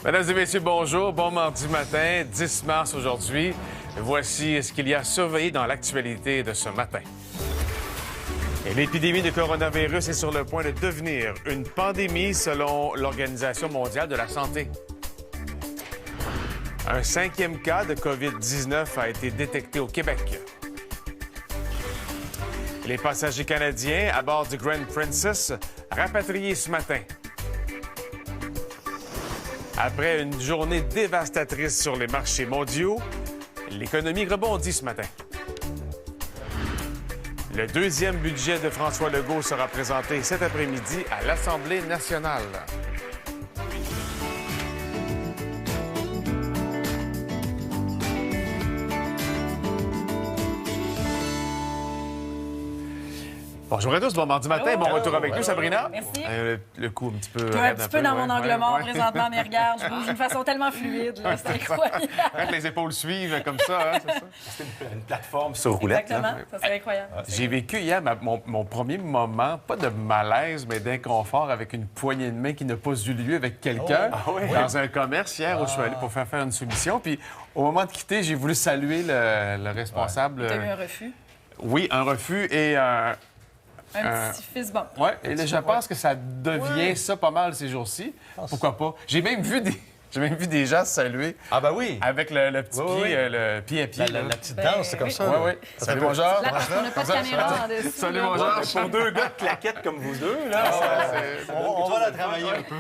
Mesdames et messieurs, bonjour. Bon mardi matin, 10 mars aujourd'hui. Voici ce qu'il y a surveillé dans l'actualité de ce matin. Et l'épidémie de coronavirus est sur le point de devenir une pandémie selon l'Organisation mondiale de la santé. Un 5e cas de COVID-19 a été détecté au Québec. Les passagers canadiens à bord du Grand Princess rapatriés ce matin. Après une journée dévastatrice sur les marchés mondiaux, l'économie rebondit ce matin. Le deuxième budget de François Legault sera présenté cet après-midi à l'Assemblée nationale. Bonjour à tous, bon mardi matin, bon retour avec nous, Sabrina. Merci. Le coup un petit peu... Un petit peu dans mon angle mort présentement, mais regarde, je bouge d'une façon tellement fluide, là, c'est incroyable. Quand les épaules suivent comme ça, hein, c'est ça? C'est une plateforme sur roulette. Exactement, ça serait incroyable. J'ai vécu hier mon premier moment, pas de malaise, mais d'inconfort avec une poignée de main qui n'a pas eu lieu avec quelqu'un dans un commerce hier où je suis allé pour faire une soumission. Puis au moment de quitter, j'ai voulu saluer le responsable. Tu as eu un refus? Oui, un refus et Un petit fist bump. Oui, et là, je pense que ça devient ça pas mal ces jours-ci. Pourquoi pas? J'ai même vu des gens se saluer. Ah ben oui! Avec le petit pied, le pied à pied. La petite danse, c'est comme ça. Oui, oui. Salut, bonjour. Là, parce qu'on n'a pas de caméra en dessous. Salut, là. bonjour. Pour deux gars de claquettes comme vous deux, là, on va la travailler un peu.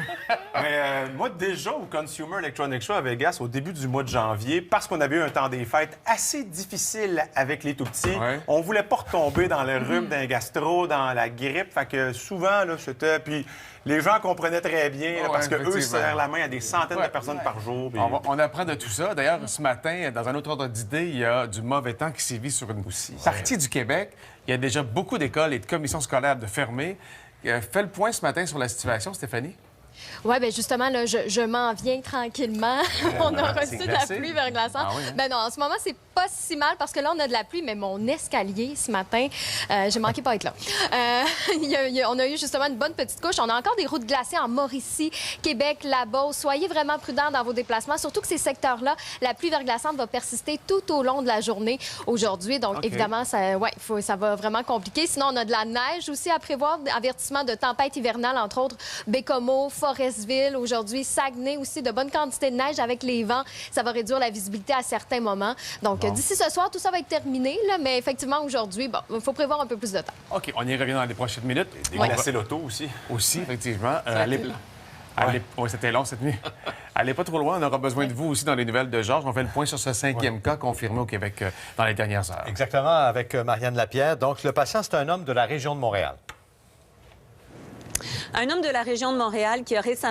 Mais moi, déjà, au Consumer Electronics Show à Vegas, au début du mois de janvier, parce qu'on avait eu un temps des fêtes assez difficile avec les tout-petits, on voulait pas retomber dans le rhume, d'un gastro, dans la grippe. Fait que souvent, là, c'était... Puis les gens comprenaient très bien, là, parce qu'eux, ils se serrent la main à des centaines de personnes par jour. Puis... On apprend de tout ça. D'ailleurs, ce matin, dans un autre ordre d'idée, il y a du mauvais temps qui sévit sur une partie du Québec. Il y a déjà beaucoup d'écoles et de commissions scolaires de fermées. Fais le point ce matin sur la situation, Stéphanie. Oui, bien justement, là, je m'en viens tranquillement. On a reçu de la pluie verglaçante. Ah oui, hein? Ben non, en ce moment, c'est pas si mal parce que là, on a de la pluie, mais mon escalier ce matin, j'ai manqué pas être là. On a eu justement une bonne petite couche. On a encore des routes glacées en Mauricie, Québec, la Beauce. Soyez vraiment prudents dans vos déplacements, surtout que ces secteurs-là, la pluie verglaçante va persister tout au long de la journée aujourd'hui. Donc, évidemment, ça va vraiment compliquer. Sinon, on a de la neige aussi à prévoir, avertissement de tempête hivernale, entre autres, Bécomo, Forestville, aujourd'hui, Saguenay aussi, de bonnes quantités de neige avec les vents. Ça va réduire la visibilité à certains moments. Donc, d'ici ce soir, tout ça va être terminé, là, mais effectivement, aujourd'hui, bon, il faut prévoir un peu plus de temps. OK, on y revient dans les prochaines minutes. Déglacer l'auto aussi. Aussi, effectivement. C'était long cette nuit. Allez pas trop loin, on aura besoin de vous aussi dans les nouvelles de Georges. On fait le point sur ce 5e cas confirmé au Québec dans les dernières heures. Exactement, avec Marianne Lapierre. Donc, le patient, c'est un homme de la région de Montréal. Un homme de la région de Montréal qui a récemment